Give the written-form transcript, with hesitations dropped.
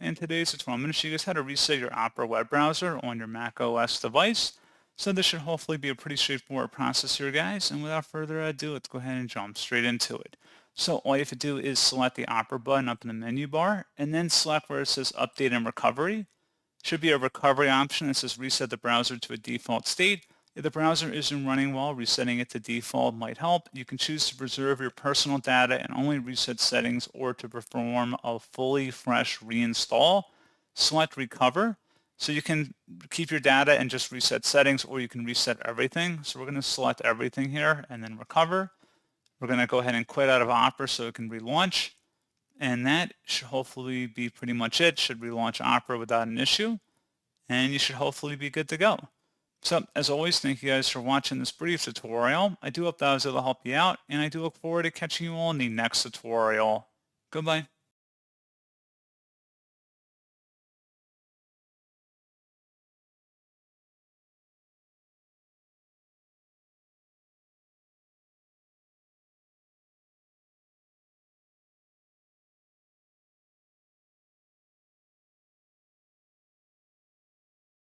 In today's tutorial, I'm going to show you guys how to reset your Opera web browser on your Mac OS device. So this should hopefully be a pretty straightforward process here, guys. And without further ado, let's go ahead and jump straight into it. So all you have to do is select the Opera button up in the menu bar, and then select where it says Update and Recovery. Should be a recovery option that says reset the browser to a default state. If the browser isn't running well, resetting it to default might help. You can choose to preserve your personal data and only reset settings, or to perform a fully fresh reinstall. Select recover. So you can keep your data and just reset settings, or you can reset everything. So we're going to select everything here and then recover. We're going to go ahead and quit out of Opera so it can relaunch. And that should hopefully be pretty much it. Should relaunch Opera without an issue. And you should hopefully be good to go. So as always, thank you guys for watching this brief tutorial. I do hope that was able to help you out, and I do look forward to catching you all in the next tutorial. Goodbye.